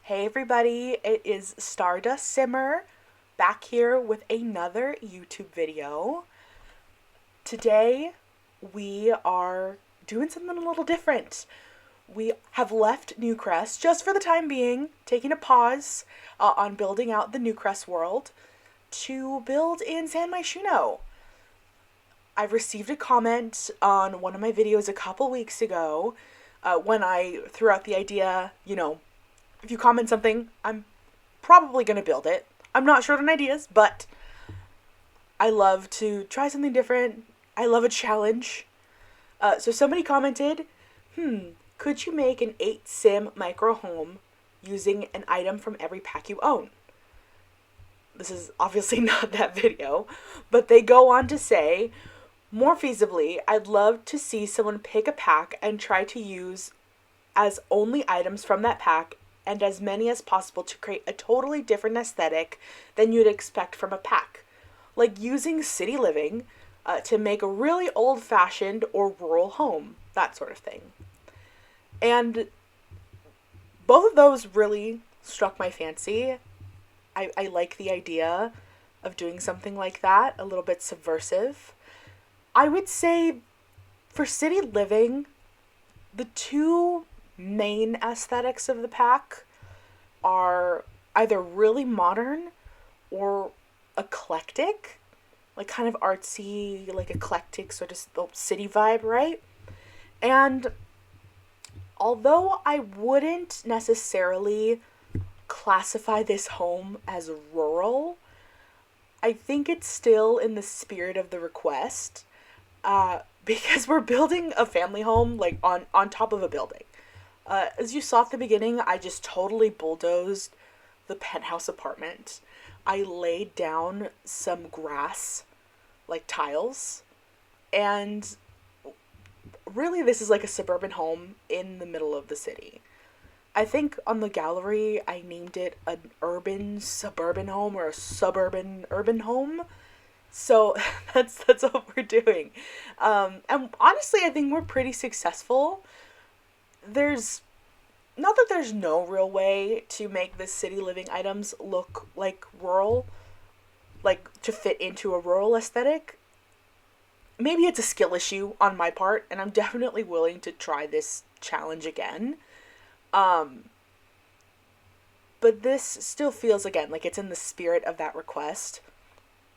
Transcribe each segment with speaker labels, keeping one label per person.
Speaker 1: Hey everybody, it is Stardust Simmer back here with another YouTube video. Today we are doing something a little different. We have left Newcrest just for the time being, taking a pause on building out the Newcrest world to build in San Myshuno. I received a comment on one of my videos a couple weeks ago when I threw out the idea, if you comment something, I'm probably going to build it. I'm not short on ideas, but I love to try something different. I love a challenge. So somebody commented, could you make an 8 sim micro home using an item from every pack you own? This is obviously not that video, but they go on to say, more feasibly, I'd love to see someone pick a pack and try to use as only items from that pack and as many as possible to create a totally different aesthetic than you'd expect from a pack. Like using city living to make a really old-fashioned or rural home, that sort of thing. And both of those really struck my fancy. I like the idea of doing something like that, a little bit subversive. I would say for city living, the two main aesthetics of the pack are either really modern or eclectic, like kind of artsy, like eclectic sort of city vibe, right? And although I wouldn't necessarily classify this home as rural, I think it's still in the spirit of the request, because we're building a family home like on top of a building. As you saw at the beginning, I just totally bulldozed the penthouse apartment. I laid down some grass, like tiles, and really this is like a suburban home in the middle of the city. I think on the gallery I named it an urban suburban home or a suburban urban home. So that's what we're doing. And honestly, I think we're pretty successful. There's not that there's no real way to make the city living items look like rural, like to fit into a rural aesthetic. Maybe it's a skill issue on my part, and I'm definitely willing to try this challenge again. Um, but this still feels, again, like it's in the spirit of that request.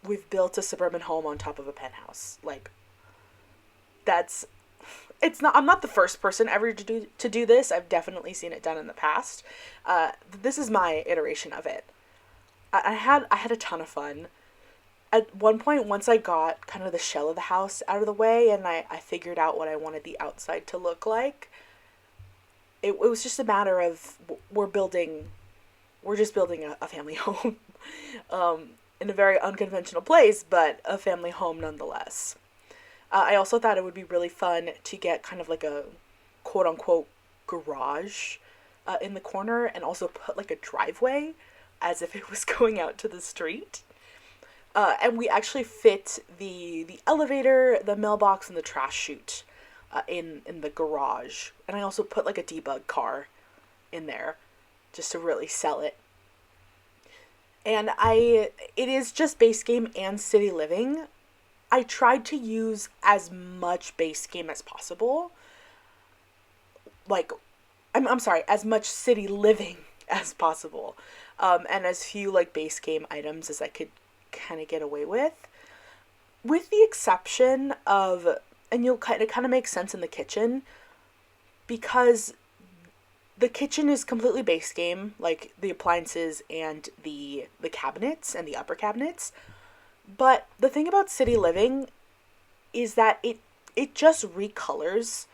Speaker 1: We've built a suburban home on top of a penthouse. Like, that's it's not I'm not the first person ever to do this. I've definitely seen it done in the past. This is my iteration of it. I had a ton of fun. At one point, once I got kind of the shell of the house out of the way and I figured out what I wanted the outside to look like, it was just a matter of we're just building a family home. In a very unconventional place, but a family home nonetheless. I also thought it would be really fun to get kind of like a quote unquote garage in the corner and also put like a driveway as if it was going out to the street. And we actually fit the elevator, the mailbox, and the trash chute in the garage. And I also put like a debug car in there just to really sell it. And it is just base game and city living. I tried to use as much base game as possible. Like, I'm sorry, as much city living as possible. And as few, like, base game items as I could kind of get away with. With the exception of, and you'll kind of make sense in the kitchen, because the kitchen is completely base game, like the appliances and the cabinets and the upper cabinets. But the thing about city living is that it just recolors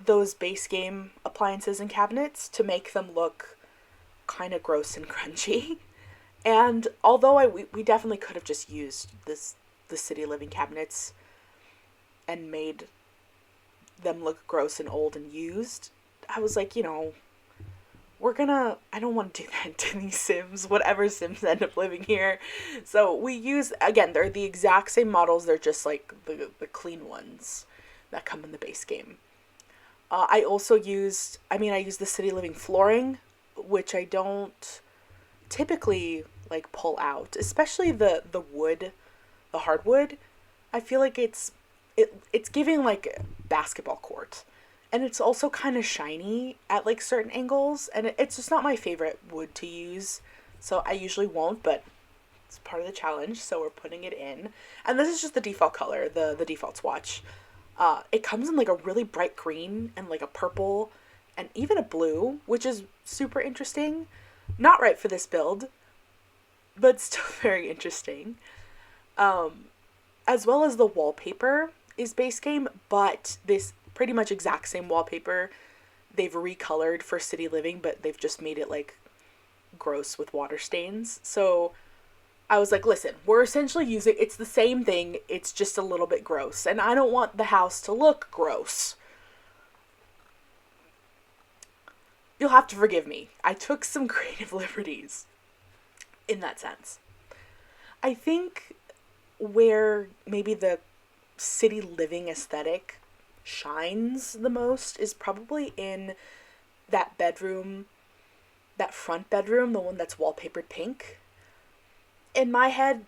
Speaker 1: those base game appliances and cabinets to make them look kind of gross and grungy. And although we definitely could have just used the city living cabinets and made them look gross and old and used, I was like, I don't want to do that to these Sims, whatever Sims end up living here. So we use, again, they're the exact same models, they're just like the clean ones that come in the base game. I used the City Living flooring, which I don't typically like pull out, especially the wood, the hardwood. I feel like it's giving like basketball court. And it's also kind of shiny at like certain angles, and it's just not my favorite wood to use. So I usually won't, but it's part of the challenge, so we're putting it in. And this is just the default color, the default swatch. It comes in like a really bright green and like a purple and even a blue, which is super interesting. Not right for this build, but still very interesting. As well as the wallpaper is base game, but this pretty much exact same wallpaper they've recolored for city living, but they've just made it like gross with water stains. So I was like, listen, we're essentially using, it's the same thing, it's just a little bit gross, and I don't want the house to look gross. You'll have to forgive me. I took some creative liberties in that sense. I think where maybe the city living aesthetic shines the most is probably in that bedroom, that front bedroom, the one that's wallpapered pink. In my head,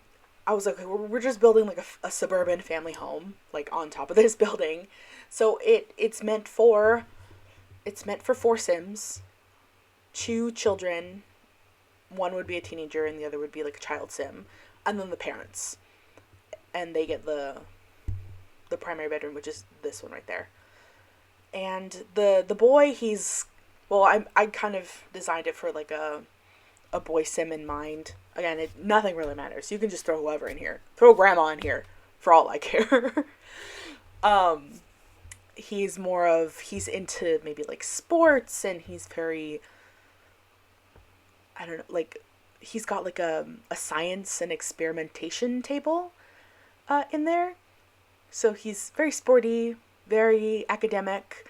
Speaker 1: I was like, we're just building like a suburban family home, like on top of this building. So it's meant for 4 Sims, 2 children, one would be a teenager and the other would be like a child sim, and then the parents. And they get the primary bedroom, which is this one right there. And the boy, I kind of designed it for like a boy sim in mind. Again, nothing really matters. You can just throw whoever in here. Throw grandma in here for all I care. He's into maybe like sports, and he's very, I don't know, like he's got like a science and experimentation table in there. So he's very sporty, very academic.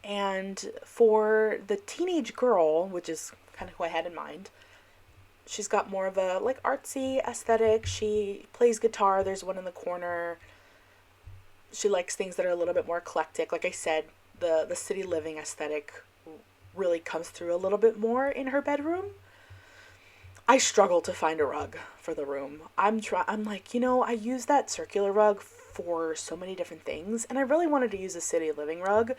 Speaker 1: And for the teenage girl, which is kind of who I had in mind, she's got more of a like artsy aesthetic. She plays guitar. There's one in the corner. She likes things that are a little bit more eclectic. Like I said, the city living aesthetic really comes through a little bit more in her bedroom. I struggle to find a rug for the room. I'm like, I use that circular rug for so many different things, and I really wanted to use a city living rug.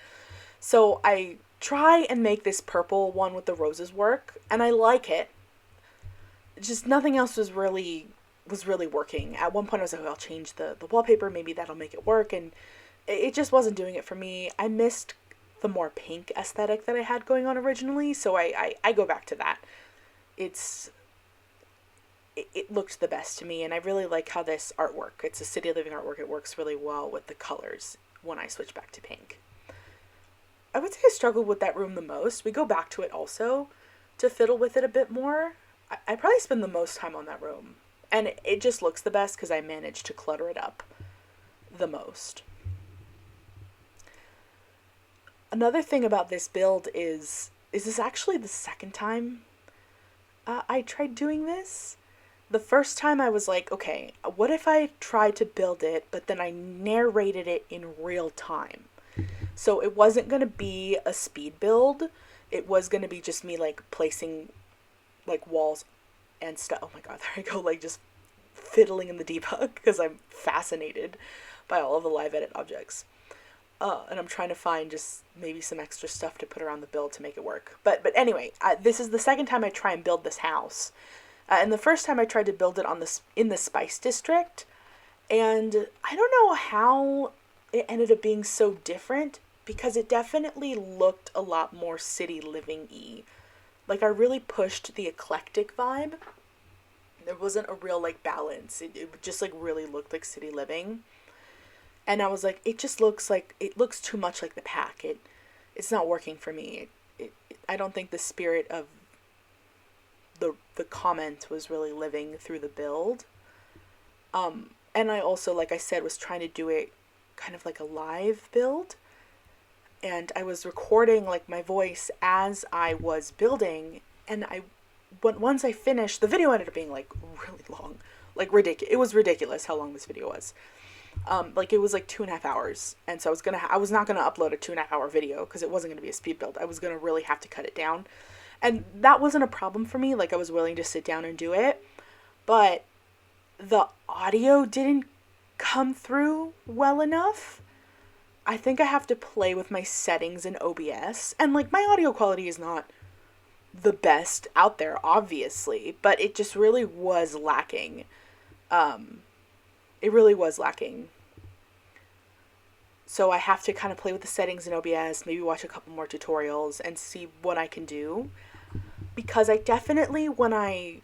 Speaker 1: So I try and make this purple one with the roses work, and I like it. Just nothing else was really working. At one point I was like, I'll change the wallpaper, maybe that'll make it work, and it just wasn't doing it for me. I missed the more pink aesthetic that I had going on originally, so I go back to that. It looked the best to me, and I really like how this artwork, it's a city living artwork, it works really well with the colors when I switch back to pink. I would say I struggled with that room the most. We go back to it also to fiddle with it a bit more. I probably spend the most time on that room, and it just looks the best because I managed to clutter it up the most. Another thing about this build is this actually the second time I tried doing this? The first time I was like, okay, what if I tried to build it, but then I narrated it in real time? So it wasn't going to be a speed build. It was going to be just me like placing like walls and stuff. Oh my god, there I go, like just fiddling in the debug because I'm fascinated by all of the live edit objects. And I'm trying to find just maybe some extra stuff to put around the build to make it work. But anyway, this is the second time I try and build this house. And the first time I tried to build it in the Spice District, and I don't know how it ended up being so different, because it definitely looked a lot more city living-y. Like, I really pushed the eclectic vibe. There wasn't a real, like, balance. It just, like, really looked like city living. And I was like, it looks too much like the pack. It's not working for me. I don't think the spirit of the comment was really living through the build. And I also, like I said, was trying to do it kind of like a live build. And I was recording like my voice as I was building, and once I finished, the video ended up being like really long, like ridiculous. It was ridiculous how long this video was. Like it was like 2.5 hours, and so I was not gonna upload a 2.5 hour video because it wasn't gonna be a speed build. I was gonna really have to cut it down, And that wasn't a problem for me. Like, I was willing to sit down and do it. But the audio didn't come through well enough. I think I have to play with my settings in OBS. And, like, my audio quality is not the best out there, obviously. But it just really was lacking. It really was lacking. So I have to kind of play with the settings in OBS, maybe watch a couple more tutorials and see what I can do. Because I definitely, when I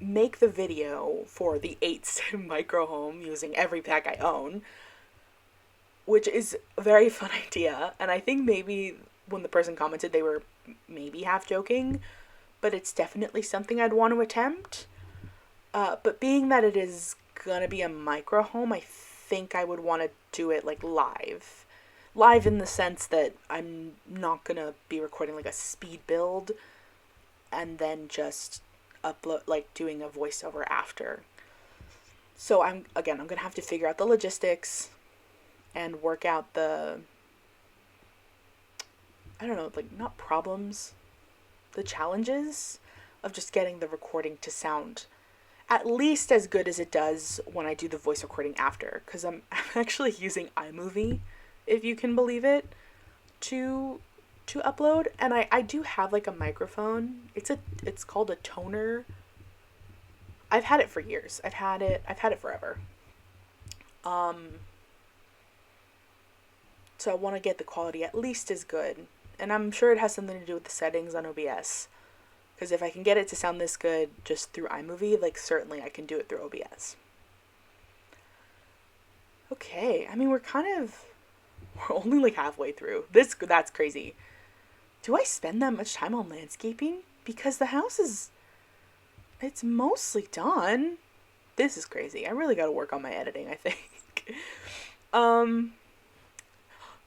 Speaker 1: make the video for the 8-sim micro home using every pack I own, which is a very fun idea, and I think maybe when the person commented they were maybe half joking, but it's definitely something I'd want to attempt. But being that it is gonna be a micro home, I think I would want to do it like live. Live in the sense that I'm not gonna be recording like a speed build and then just upload, like doing a voiceover after. So I'm gonna have to figure out the logistics and work out the, I don't know, like not problems, the challenges of just getting the recording to sound at least as good as it does when I do the voice recording after, because I'm actually using iMovie, if you can believe it, to upload. And I do have like a microphone. It's called a toner. I've had it for years. I've had it forever. So I want to get the quality at least as good. And I'm sure it has something to do with the settings on OBS. Because if I can get it to sound this good just through iMovie, like certainly I can do it through OBS. Okay, I mean we're only like halfway through. That's crazy. Do I spend that much time on landscaping? Because the house it's mostly done. This is crazy. I really got to work on my editing, I think.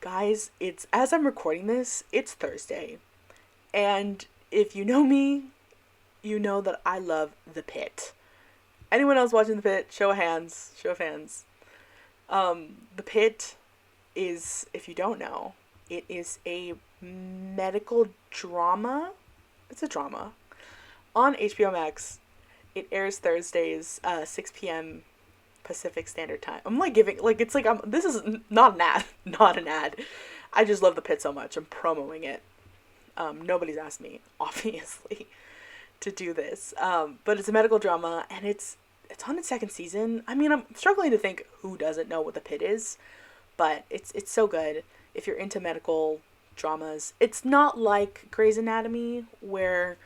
Speaker 1: Guys, as I'm recording this, it's Thursday. And if you know me, you know that I love The Pit. Anyone else watching The Pit? Show of hands. Show of hands. The Pit is, if you don't know, it is a medical drama. It's a drama on HBO Max. It airs Thursdays, 6 p.m. Pacific Standard Time. I'm like giving, like, it's like, this is not an ad. Not an ad. I just love The Pit so much. I'm promoting it. Nobody's asked me, obviously, to do this. But it's a medical drama, and it's on its second season. I mean, I'm struggling to think who doesn't know what The Pit is, but it's so good if you're into medical dramas. It's not like Grey's Anatomy, where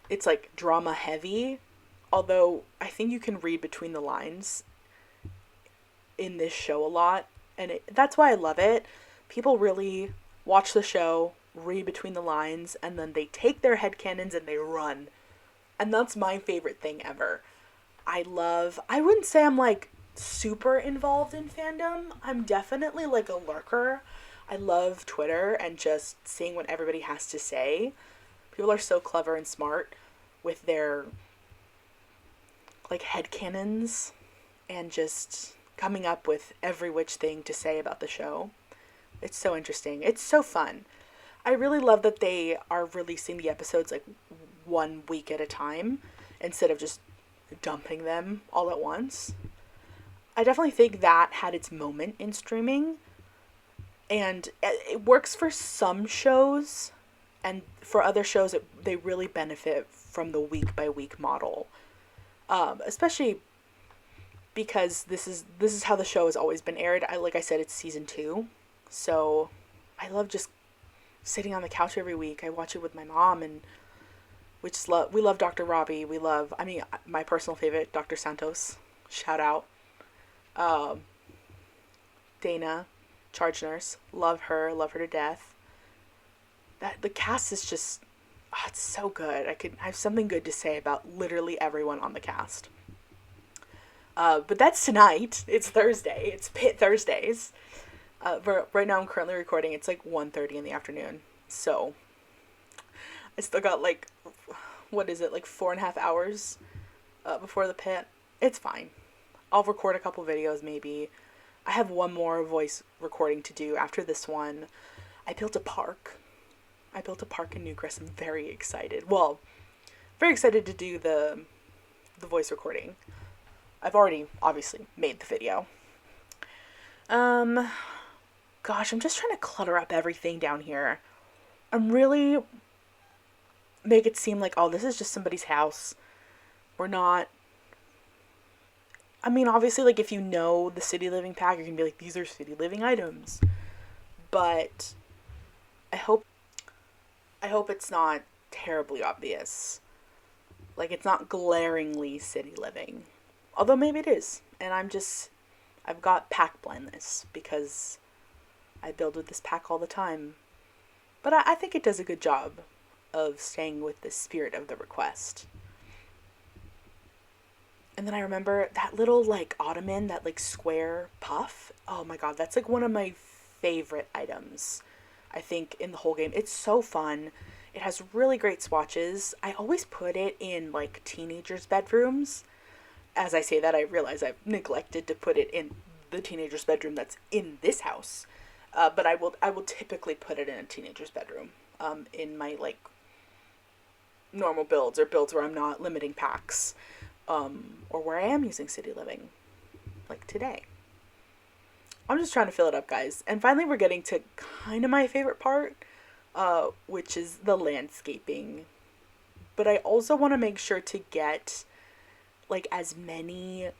Speaker 1: it's like drama heavy, although I think you can read between the lines in this show a lot, and that's why I love it. People really watch the show, read between the lines, and then they take their headcanons and they run. And that's my favorite thing ever. I wouldn't say I'm like super involved in fandom. I'm definitely like a lurker. I love Twitter and just seeing what everybody has to say. People are so clever and smart with their like headcanons and just coming up with every which thing to say about the show. It's so interesting. It's so fun. I really love that they are releasing the episodes like 1 week at a time instead of just dumping them all at once. I definitely think that had its moment in streaming, and it works for some shows, and for other shows they really benefit from the week by week model, especially because this is how the show has always been aired. Like I said, it's season 2, so I love just sitting on the couch every week. I watch it with my mom, and we love Dr. Robbie. My personal favorite, Dr. Santos. Shout out. Dana, charge nurse. Love her to death. The cast is just, it's so good. I have something good to say about literally everyone on the cast. But that's tonight. It's Thursday. It's Pit Thursdays. Right now I'm currently recording. It's like 1:30 in the afternoon. So I still got like, what is it, like 4.5 hours before the Pit. It's fine. I'll record a couple videos maybe. I have one more voice recording to do after this one. I built a park. I built a park in Newcrest. I'm very excited. Well, very excited to do the voice recording. I've already obviously made the video. Gosh, I'm just trying to clutter up everything down here. I'm really make it seem like, oh, this is just somebody's house. We're not. I mean, obviously, like, if you know the City Living pack, you can be like, these are City Living items. But I hope it's not terribly obvious. Like, it's not glaringly City Living. Although maybe it is. And I've got pack blindness because I build with this pack all the time. But I think it does a good job of staying with the spirit of the request. And then I remember that little, like, ottoman, that, like, square puff. Oh my god, that's, like, one of my favorite items, I think, in the whole game. It's so fun. It has really great swatches. I always put it in, like, teenagers' bedrooms. As I say that, I realize I've neglected to put it in the teenager's bedroom that's in this house. But I will typically put it in a teenager's bedroom, in my, like, normal builds, or builds where I'm not limiting packs, or where I am using City Living, like today. I'm just trying to fill it up, guys. And finally, we're getting to kind of my favorite part, which is the landscaping. But I also want to make sure to get, like, as many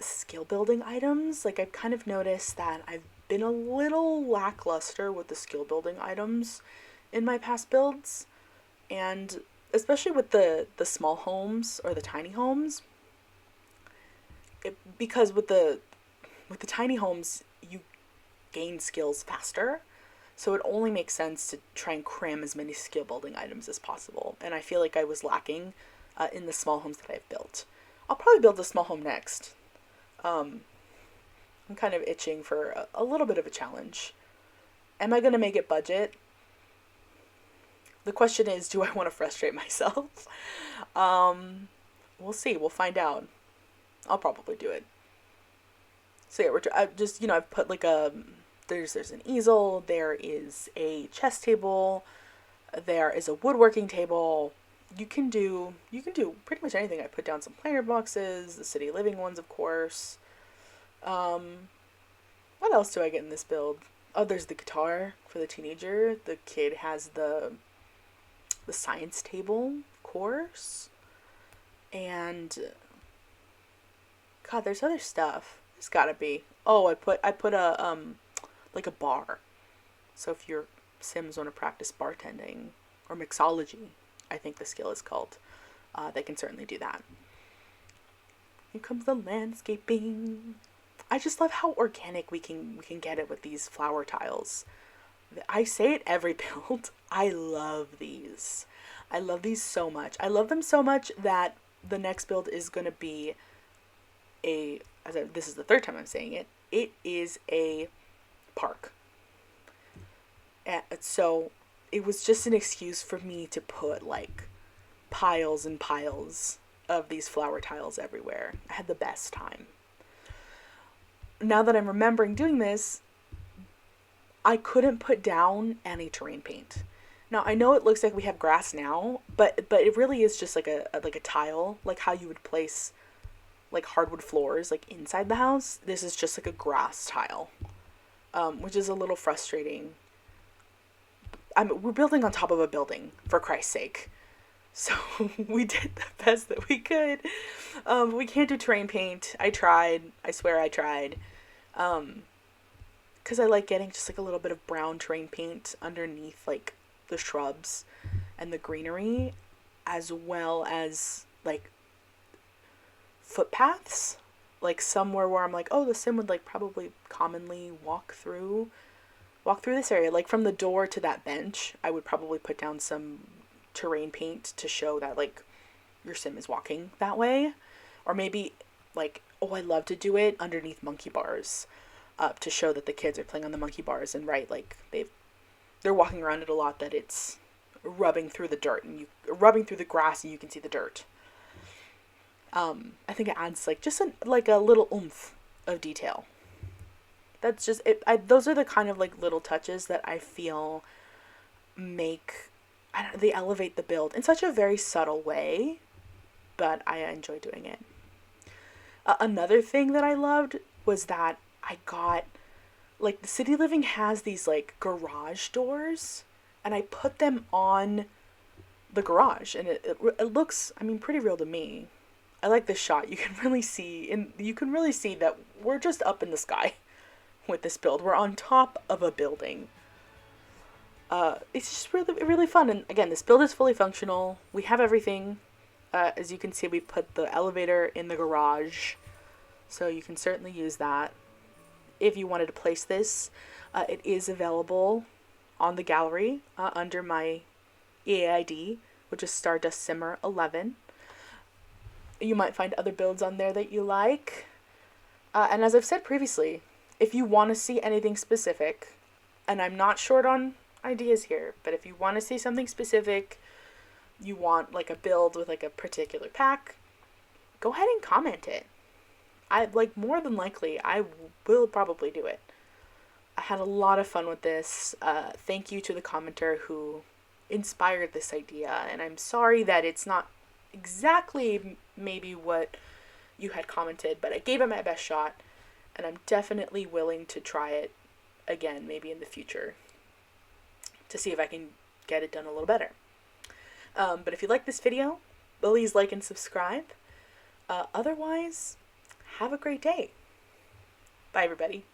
Speaker 1: skill building items. Like, I've kind of noticed that I've been a little lackluster with the skill building items in my past builds. And especially with the small homes or the tiny homes, because with the tiny homes, you gain skills faster. So it only makes sense to try and cram as many skill building items as possible. And I feel like I was lacking in the small homes that I've built. I'll probably build a small home next. I'm kind of itching for a little bit of a challenge. Am I going to make it budget? The question is, do I want to frustrate myself? We'll see. We'll find out. I'll probably do it. So yeah, I've put like there's an easel, there is a chess table, there is a woodworking table. You can do pretty much anything. I put down some planter boxes, the City Living ones, of course. What else do I get in this build? Oh, there's the guitar for the teenager. The kid has the science table, of course. And God, there's other stuff. There's gotta be. Oh, I put a like a bar. So if your Sims want to practice bartending or mixology, I think the skill is called, they can certainly do that. Here comes the landscaping. I just love how organic we can get it with these flower tiles. I say it every build. I love these. I love these so much. I love them so much that the next build is going to be this is the third time I'm saying it. It is a park. So it was just an excuse for me to put, like, piles and piles of these flower tiles everywhere. I had the best time. Now that I'm remembering doing this, I couldn't put down any terrain paint. Now, I know it looks like we have grass now, but it really is just like a tile, like how you would place, like, hardwood floors, like, inside the house. This is just like a grass tile, which is a little frustrating. We're building on top of a building, for Christ's sake. So we did the best that we could. We can't do terrain paint. I tried. I swear I tried. Because I like getting just, like, a little bit of brown terrain paint underneath, like, the shrubs and the greenery, as well as, like, footpaths, like somewhere where I'm like, oh, the sim would, like, probably commonly walk through this area. Like, from the door to that bench, I would probably put down some terrain paint to show that, like, your sim is walking that way. Or maybe, like, oh, I love to do it underneath monkey bars, to show that the kids are playing on the monkey bars, and right, like, they're walking around it a lot, that it's rubbing through the dirt and rubbing through the grass, and you can see the dirt. I think it adds, like, just a little oomph of detail. That's just it. Those are the kind of, like, little touches that I feel make, I don't know, they elevate the build in such a very subtle way, but I enjoy doing it. Another thing that I loved was that I got, like, the City Living has these, like, garage doors, and I put them on the garage, and it looks, I mean, pretty real to me. I like this shot. You can really see, and you can really see that we're just up in the sky with this build. We're on top of a building. It's just really, really fun. And again, this build is fully functional. We have everything. As you can see, we put the elevator in the garage, so you can certainly use that. If you wanted to place this, it is available on the gallery under my EAID, which is Stardust Simmer 11. You might find other builds on there that you like. And as I've said previously, if you want to see anything specific, and I'm not short on ideas here, but if you want to see something specific, you want like a build with like a particular pack, go ahead and comment it. More than likely, I will probably do it. I had a lot of fun with this. Thank you to the commenter who inspired this idea, and I'm sorry that it's not exactly maybe what you had commented, but I gave it my best shot, and I'm definitely willing to try it again, maybe in the future, to see if I can get it done a little better. But if you like this video, please like and subscribe. Otherwise, have a great day. Bye, everybody.